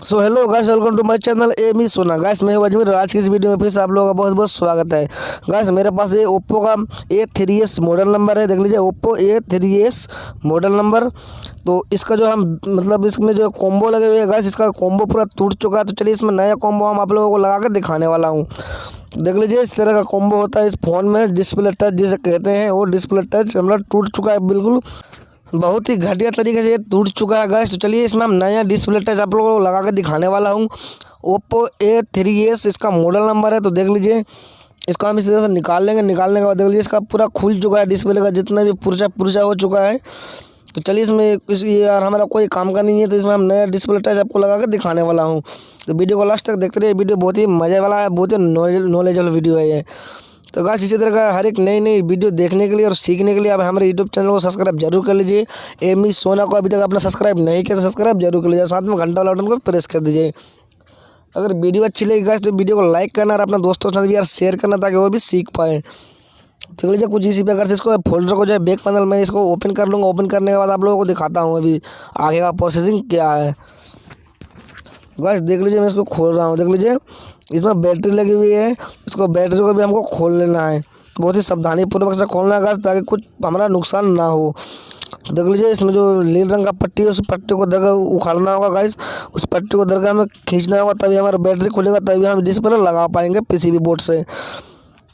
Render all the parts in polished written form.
So hello guys, welcome to my channel Amy Sona. Guys मैं हूं अजमेर। आज की इस वीडियो में फिर से आप लोगों का बहुत बहुत स्वागत है। गाइस मेरे पास ये ओप्पो का A3s मॉडल नंबर है। देख लीजिए, ओप्पो A3s मॉडल नंबर। तो इसका जो हम मतलब इसमें जो कॉम्बो लगे हुए हैं गाइस, इसका कॉम्बो पूरा टूट चुका है। तो चलिए इसमें नया कॉम्बो हम आप लोगों को लगा के दिखाने वाला हूँ। देख लीजिए, इस तरह का कॉम्बो होता है इस फ़ोन में। डिस्प्ले टच जिसे कहते हैं, वो डिस्प्ले टच मतलब टूट चुका है बिल्कुल। बहुत ही घटिया तरीके से ये टूट चुका है गाइस। तो चलिए इसमें हम नया डिस्प्ले टच आप लोगों को लगा के दिखाने वाला हूँ। ओप्पो A3s इसका मॉडल नंबर है। तो देख लीजिए, इसको हम इस तरह से निकाल लेंगे। निकालने के बाद देख लीजिए, इसका पूरा खुल चुका है डिस्प्ले का, जितना भी पुर्जा पुर्जा हो चुका है। तो चलिए इसमें यार हमारा कोई काम का नहीं है, तो इसमें हम नया डिस्प्ले टच आपको लगा के दिखाने वाला हूँ। तो वीडियो को लास्ट तक देखते रहिए। वीडियो बहुत ही मज़े वाला है, बहुत ही नॉलेजेबल वीडियो है ये। तो गाइस इसी तरह का हर एक नई नई वीडियो देखने के लिए और सीखने के लिए आप हमारे यूट्यूब चैनल को सब्सक्राइब जरूर कर लीजिए। एमी सोना को अभी तक आपने सब्सक्राइब नहीं किया तो सब्सक्राइब जरूर कर लीजिए, साथ में घंटा वाला बटन को प्रेस कर दीजिए। अगर वीडियो अच्छी लगी गाइस तो वीडियो को लाइक करना और अपने दोस्तों के साथ भी यार शेयर करना, ताकि वो भी सीख पाए। तो लीजिए कुछ इसी प्रकार से इसको फोल्डर को जो है बैक पैनल में इसको ओपन कर लूँगा। ओपन करने के बाद आप लोगों को दिखाता हूँ अभी आगे का प्रोसेसिंग क्या है। गाइस देख लीजिए, मैं इसको खोल रहा हूँ। देख लीजिए, इसमें बैटरी लगी हुई है। इसको बैटरी को भी हमको खोल लेना है, बहुत ही सावधानी पूर्वक से खोलना है गाइस, ताकि कुछ हमारा नुकसान ना हो। तो देख लीजिए, इसमें जो नील रंग का पट्टी है उस पट्टी को धर उखाड़ना होगा गाइस। उस पट्टी को धर के हमें खींचना होगा, तभी हमारा बैटरी खुलेगा, तभी हम डिस्प्ले लगा पाएंगे पीसीबी बोर्ड से।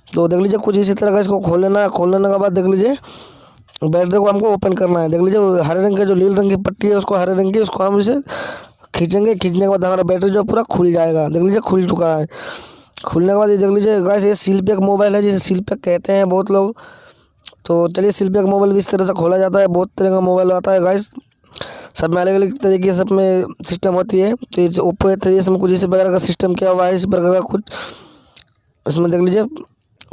तो देख लीजिए, कुछ इसी तरह का इसको खोल लेना है। खोल लेने के बाद देख लीजिए, बैटरी को हमको ओपन करना है। देख लीजिए, हरे रंग के जो नील रंग की पट्टी है उसको, हरे रंग की, उसको हम इसे खींचेंगे। खींचने के बाद हमारा बैटरी जो पूरा खुल जाएगा। देख लीजिए, खुल चुका है। खुलने के बाद ये देख लीजिए गाइस, ये सील पैक मोबाइल है, जिसे सील पैक कहते हैं बहुत लोग। तो चलिए, सील पैक मोबाइल भी इस तरह से खोला जाता है। बहुत तरह का मोबाइल आता है गाइस, सब में अलग अलग तरीके से सब में सिस्टम होती है। तो ये ओप्पो A3s में कुछ इसी प्रकार का सिस्टम किया हुआ है, इस प्रकार का कुछ। इसमें देख लीजिए,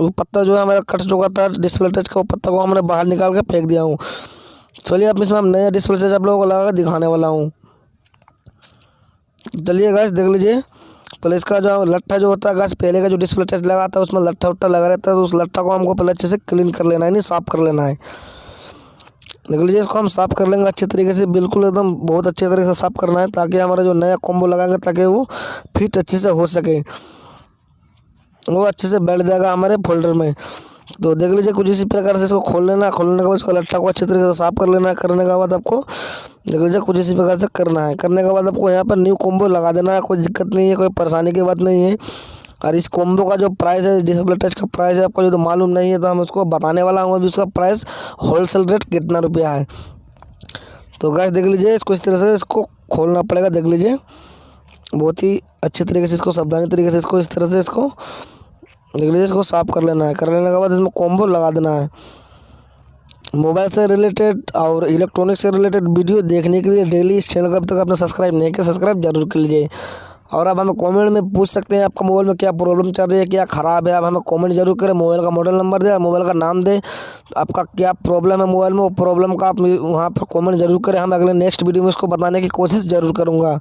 वो पत्ता जो है हमारा कट चुका था डिस्प्ले टच का, वो पत्ता को हमने बाहर निकाल के फेंक दिया हूँ। चलिए अब इसमें हम नया डिस्प्ले टच आप लोगों को लगा कर दिखाने वाला हूँ। चलिए गाइस देख लीजिए, पहले इसका जो लट्ठा जो होता है गाइस, पहले का जो डिस्प्ले टच लगा था उसमें लट्ठा उट्ठा लगा रहता है। तो उस लट्ठा को हमको पहले अच्छे से क्लीन कर लेना है, नहीं साफ़ कर लेना है। देख लीजिए, इसको हम साफ़ कर लेंगे अच्छे तरीके से, बिल्कुल एकदम बहुत अच्छे तरीके से साफ़ करना है, ताकि हमारा जो नया कॉम्बो लगाएंगे ताकि वो फिट अच्छे से हो सके, वो अच्छे से बैठ जाएगा हमारे फोल्डर में। तो देख लीजिए, कुछ इसी प्रकार से इसको खोल लेना है। खोलने के बाद इसका लट्ठा को अच्छे तरीके से साफ़ कर लेना है। करने के बाद आपको देख लीजिए, कुछ इसी प्रकार से करना है। करने के बाद आपको यहाँ पर न्यू कॉम्बो लगा देना है। कोई दिक्कत नहीं है, कोई परेशानी की बात नहीं है। और इस कॉम्बो का जो प्राइस है, डिस्प्ले टच का प्राइस है, आपको जो मालूम नहीं है तो हम उसको बताने वाला हूँ अभी। उसका प्राइस होलसेल रेट कितना रुपया है। तो गाइस देख लीजिए, इसको इस तरह से इसको खोलना पड़ेगा। देख लीजिए, बहुत ही अच्छे तरीके से इसको, सावधानी तरीके से इसको इस तरह से इसको देख लीजिए, इसको साफ़ कर लेना है। कर लेने के बाद इसमें कॉम्बो लगा देना है। मोबाइल से रिलेटेड और इलेक्ट्रॉनिक से रिलेटेड वीडियो देखने के लिए डेली इस चैनल को अभी तक आपने सब्सक्राइब नहीं किया, सब्सक्राइब जरूर कर लीजिए। और आप हमें कमेंट में पूछ सकते हैं आपका मोबाइल में क्या प्रॉब्लम चल रही है, क्या ख़राब है। आप हमें कमेंट जरूर करें, मोबाइल का मॉडल नंबर दें और मोबाइल का नाम दें, तो आपका क्या प्रॉब्लम है मोबाइल में, वो प्रॉब्लम का आप वहाँ पर कमेंट जरूर करें। हम अगले नेक्स्ट वीडियो में इसको बताने की कोशिश ज़रूर करूँगा।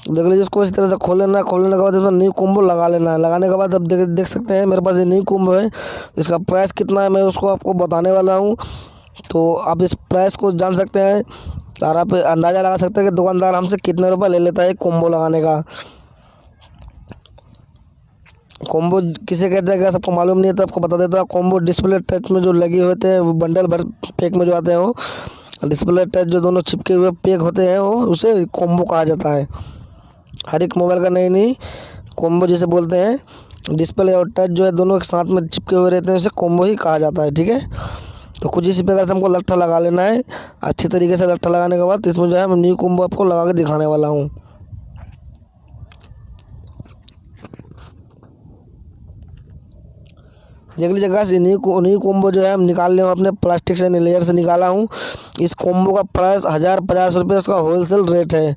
देख लीजिए, इसको इस तरह से खोल लेना है। खोलने के बाद इसमें न्यू कॉम्बो लगा लेना है। लगाने के बाद अब देख सकते हैं मेरे पास ये न्यू कॉम्बो है। इसका प्राइस कितना है मैं उसको आपको बताने वाला हूँ। तो आप इस प्राइस को जान सकते हैं और आप अंदाज़ा लगा सकते हैं कि दुकानदार हमसे कितने रुपये ले लेता है कॉम्बो लगाने का। कॉम्बो किसे कहते हैं, क्या सबको मालूम नहीं है तो आपको बता देता हूँ। कॉम्बो डिस्प्ले टच में जो लगे होते हैं, वो बंडल भर पैक में जो आते हैं, वो डिस्प्ले टच जो दोनों चिपके हुए पैक होते हैं, वो उसे कॉम्बो कहा जाता है। हर एक मोबाइल का नई नई कॉम्बो जिसे बोलते हैं। डिस्प्ले और टच जो है दोनों एक साथ में चिपके हुए रहते हैं, उसे कॉम्बो ही कहा जाता है, ठीक है। तो कुछ इसी प्रकार से हमको लट्ठा लगा लेना है अच्छी तरीके से। लट्ठा लगाने के बाद इसमें जो है मैं न्यू कॉम्बो आपको लगा के दिखाने वाला हूँ। देख लीजिए गाइस, न्यू कॉम्बो जो है हम निकाल लिया हूँ, अपने प्लास्टिक से लेयर से निकाला हूँ। इस कॉम्बो का प्राइस 1050 रुपये इसका होलसेल रेट है।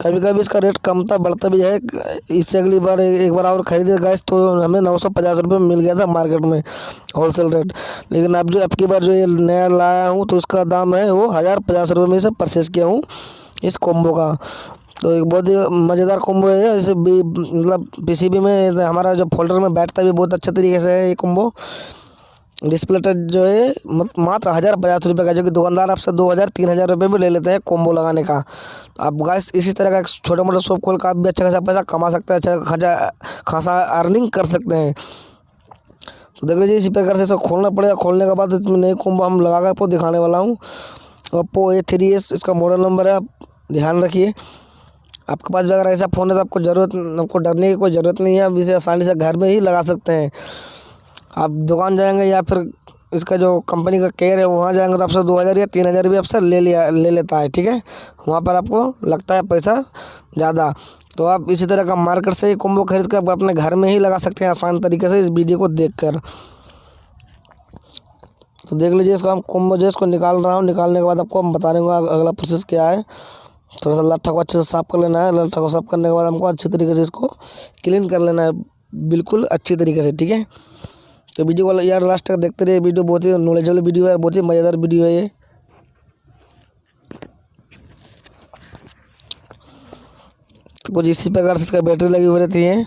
कभी कभी इसका रेट कमता बढ़ता भी है। इससे अगली बार एक बार और ख़रीदे गाइस तो हमें 950 रुपये में मिल गया था मार्केट में होलसेल रेट। लेकिन अब की बार जो ये नया लाया हूँ तो उसका दाम है वो 1050 रुपये में इसे परचेज़ किया हूँ इस कॉम्बो का। तो एक बहुत ही मज़ेदार कॉम्बो है। इसे भी मतलब पीसीबी में हमारा जो फोल्डर में बैठता भी बहुत अच्छे तरीके से है ये कॉम्बो। डिस्प्ले टच जो है मात्र 1050 रुपये का, जो कि दुकानदार आपसे 2000-3000 रुपये भी ले लेते हैं कॉम्बो लगाने का। तो आप गाइस इसी तरह का एक छोटा मोटा शॉप खोल कर आप भी अच्छा खासा पैसा कमा सकते हैं, अच्छा खासा अर्निंग कर सकते हैं। तो देख लीजिए इसी प्रकार से इसको खोलना पड़ेगा। खोलने के बाद इसमें नई कॉम्बो हम लगा कर आपको दिखाने वाला हूँ। ओप्पो A3s इसका मॉडल नंबर है, आप ध्यान रखिए। आपके पास भी अगर ऐसा फ़ोन है तो आपको डरने की कोई ज़रूरत नहीं है, आप इसे आसानी से घर में ही लगा सकते हैं। आप दुकान जाएंगे या फिर इसका जो कंपनी का केयर है वहाँ जाएंगे तो आपसे 2000 या 3000 भी आपसे ले लेता है, ठीक है। वहाँ पर आपको लगता है पैसा ज़्यादा। तो आप इसी तरह का मार्केट से ही कॉम्बो खरीद कर अपने घर में ही लगा सकते हैं आसान तरीके से, इस वीडियो को देखकर। तो देख लीजिए इसको हम कॉम्बो जो इसको निकाल रहा हूँ। निकालने के बाद आपको हम बता देंगे अगला प्रोसेस क्या है। थोड़ा सा लट्ठा को अच्छे से साफ़ कर लेना है। लट्ठा को साफ़ करने के बाद हमको अच्छे तरीके से इसको क्लीन कर लेना है, बिल्कुल अच्छी तरीके से, ठीक है। तो वीडियो को यार लास्ट तक देखते रहिए, वीडियो बहुत ही नॉलेजेबल वीडियो है, बहुत ही मज़ेदार वीडियो है ये। तो कुछ इसी प्रकार से इसका बैटरी लगी हुई रहती है।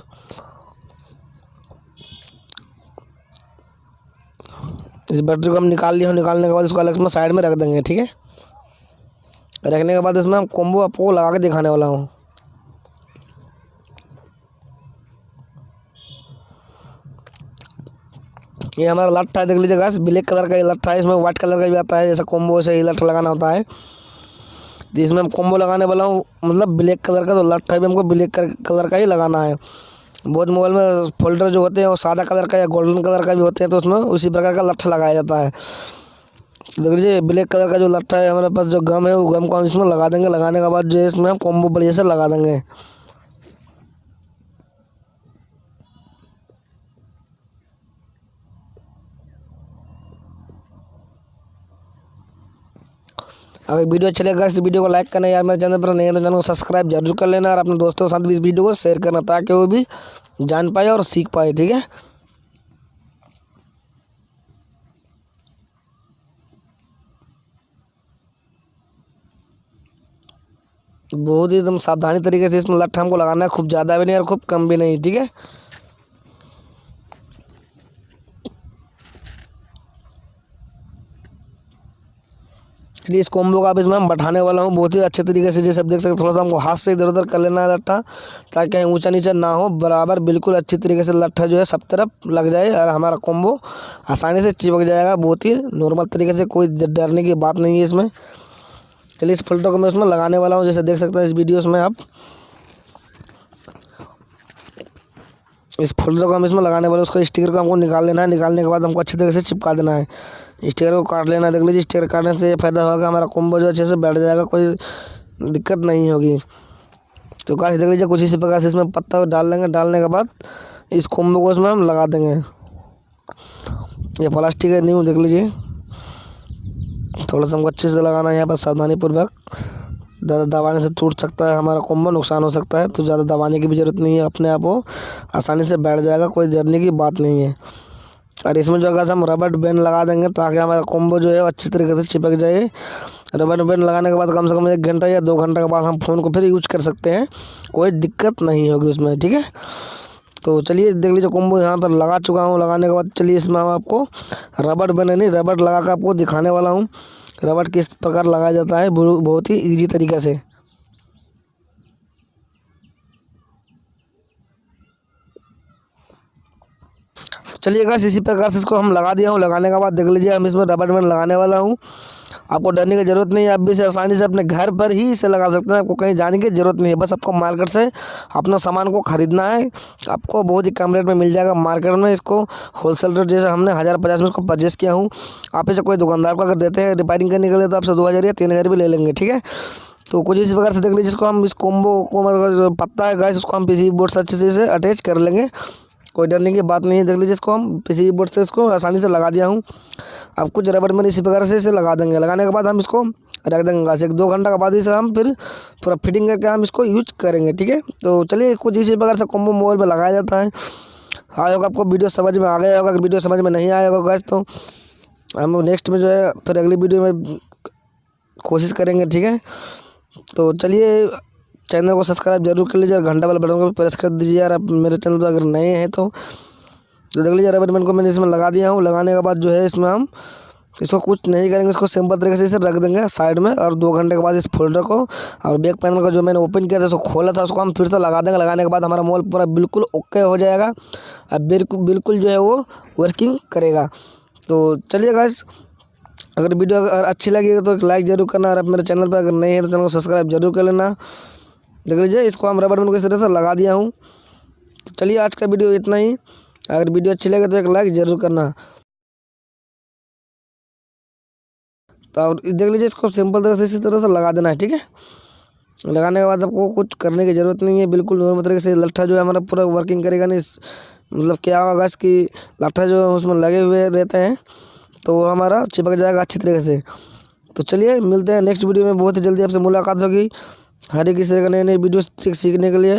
इस बैटरी को हम निकाल लिया। निकालने के बाद इसको अलग में साइड में रख देंगे, ठीक है। रखने के बाद इसमें हम कॉम्बो आपको लगा के दिखाने वाला हूँ। ये हमारा लट्ठा है, देख लीजिए गाइस, ब्लैक कलर का ये लट्ठा है। इसमें व्हाइट कलर का भी आता है, जैसा कॉम्बो से ही लट्ठा लगाना होता है। तो इसमें हम कॉम्बो लगाने वाला हूँ, मतलब ब्लैक कलर का। तो लट्ठा भी हमको ब्लैक कलर का ही लगाना है। बहुत मोबाइल में फोल्डर जो होते हैं वो सादा कलर का या गोल्डन कलर का भी होते हैं, तो उसमें उसी प्रकार का लट्ठा लगाया जाता है। देख लीजिए ब्लैक कलर का जो लट्ठा है हमारे पास, जो गम है वो गम को हम इसमें लगा देंगे। लगाने के बाद जो है इसमें हम कॉम्बो बढ़िया से लगा देंगे। अगर वीडियो अच्छा लगा इस वीडियो को लाइक करना यार, मेरे चैनल पर नए हैं तो चैनल को सब्सक्राइब जरूर कर लेना, और अपने दोस्तों के साथ भी इस वीडियो को शेयर करना ताकि वो भी जान पाए और सीख पाए, ठीक है। बहुत ही एकदम सावधानी तरीके से इसमें लट्ठा हमको लगाना है, खूब ज़्यादा भी नहीं और खूब कम भी नहीं, ठीक है। चलिए इस कॉम्बो का अब इसमें हम बैठाने वाला हूँ बहुत ही अच्छे तरीके से। जैसे आप देख सकते हैं, थोड़ा सा हमको हाथ से इधर उधर कर लेना है लट्ठा, ताकि कहीं ऊंचा नीचा ना हो, बराबर बिल्कुल अच्छी तरीके से लट्ठा जो है सब तरफ लग जाए और हमारा कॉम्बो आसानी से चिपक जाएगा। बहुत ही नॉर्मल तरीके से, कोई डरने की बात नहीं है इसमें। चलिए इस फोल्डर को मैं इसमें लगाने वाला हूँ। जैसे देख सकते हैं इस वीडियोस में आप, इस फोल्डर को हम इसमें लगाने वाले, उसको स्टिकर को हमको निकाल लेना है। निकालने के बाद हमको अच्छी तरीके से चिपका देना है। स्टिकर को काट लेना है। देख लीजिए स्टिकर काटने से ये फ़ायदा होगा, हमारा कॉम्बो जो अच्छे से बैठ जाएगा, कोई दिक्कत नहीं होगी। तो गाइस देख लीजिए कुछ इसी प्रकार से इसमें पत्ता डाल लेंगे। डालने के बाद इस कॉम्बो को इसमें हम लगा देंगे। ये प्लास्टिक है न्यू, देख लीजिए। थोड़ा सा हमको अच्छे से लगाना है यहाँ पर सावधानीपूर्वक। ज़्यादा दबाने से टूट सकता है हमारा कॉम्बो, नुकसान हो सकता है। तो ज़्यादा दबाने की भी ज़रूरत नहीं है, अपने आप वो आसानी से बैठ जाएगा, कोई डरने की बात नहीं है। और इसमें जो अगर हम रबर बैंड लगा देंगे ताकि हमारा कॉम्बो जो है अच्छी तरीके से चिपक जाए। रबर बैंड लगाने के बाद कम से कम 1 घंटा या 2 घंटे के बाद हम फ़ोन को फिर यूज कर सकते हैं, कोई दिक्कत नहीं होगी उसमें, ठीक है। तो चलिए देख लीजिए कॉम्बो यहाँ पर लगा चुका हूँ। लगाने के बाद चलिए इसमें हम आपको रबर बैंड नहीं, रबर लगा कर आपको दिखाने वाला हूँ रबर किस प्रकार लगाया जाता है, बहुत ही ईजी तरीके से। चलिए गाइस इसी प्रकार से इसको हम लगा दिया हूँ। लगाने के बाद देख लीजिए हम इसमें रबर बैंड लगाने वाला हूँ। आपको डरने की ज़रूरत नहीं है, आप भी इसे आसानी से अपने घर पर ही इसे लगा सकते हैं। आपको कहीं जाने की ज़रूरत नहीं है, बस आपको मार्केट से अपना सामान को ख़रीदना है। आपको बहुत ही कम रेट में मिल जाएगा मार्केट में। इसको होलसेल रेट जैसे हमने 1050 में इसको परचेस किया हूँ। आप इसे कोई दुकानदार को अगर देते हैं रिपेयरिंग करने के लिए तो आपसे 2000 या 3000 भी ले लेंगे, ठीक है। तो कुछ इसी प्रकार से देख लीजिए इसको हम इस कॉम्बो को, मतलब पत्ता है गाइस, उसको हम पीसीबी बोर्ड से अच्छे से इसे अटैच कर लेंगे, कोई डरने की बात नहीं है। देख लीजिए इसको हम पीसीबी बोर्ड से इसको आसानी से लगा दिया हूँ। अब कुछ रबर में इसी प्रकार से इसे लगा देंगे। लगाने के बाद हम इसको रख देंगे गाइस। 1-2 घंटा के बाद इसे हम फिर पूरा फिटिंग करके हम इसको यूज करेंगे, ठीक है। तो चलिए कुछ इसी प्रकार से कॉम्बो मोबाइल में लगाया जाता है। हाँ होगा आपको वीडियो समझ में आ गया होगा। अगर वीडियो समझ में नहीं आया होगा गाइस तो हम नेक्स्ट में जो है फिर अगली वीडियो में कोशिश करेंगे, ठीक है। तो चलिए चैनल को सब्सक्राइब जरूर कर लीजिए और घंटा वाला बटन को प्रेस कर दीजिए यार, आप मेरे चैनल पर अगर नए हैं तो। तो देख लीजिए रबर बैंड को मैंने इसमें लगा दिया हूँ। लगाने के बाद जो है इसमें हम इसको कुछ नहीं करेंगे, इसको सिंपल तरीके से इसे रख देंगे साइड में। और 2 घंटे के बाद इस फोल्डर को और बैक पैनल को जो मैंने ओपन किया था, उसको खोला था, उसको हम फिर से लगा देंगे। लगाने के बाद हमारा मोबाइल पूरा बिल्कुल ओके हो जाएगा। अब बिल्कुल जो है वो वर्किंग करेगा। तो चलिए गाइस, अगर वीडियो अगर अच्छी लगी तो एक लाइक जरूर करना, और आप मेरे चैनल पर अगर नहीं है तो चैनल को सब्सक्राइब जरूर कर लेना। देख लीजिए इसको हम रबर बैंड को इस तरह से लगा दिया हूँ। तो चलिए आज का वीडियो इतना ही। अगर वीडियो अच्छी लगे तो एक लाइक जरूर करना। तो और देख लीजिए इसको सिंपल तरह से इसी तरह से लगा देना है, ठीक है। लगाने के बाद आपको कुछ करने की ज़रूरत नहीं है, बिल्कुल नॉर्मल तरीके से लट्ठा जो है हमारा पूरा वर्किंग करेगा नहीं। मतलब क्या होगा कि लट्ठा जो है उसमें लगे हुए रहते हैं तो वो हमारा चिपक जाएगा अच्छी तरीके से। तो चलिए मिलते हैं नेक्स्ट वीडियो में, बहुत ही जल्दी आपसे मुलाकात होगी। हर एक किसी का नए नए वीडियो सीखने के लिए।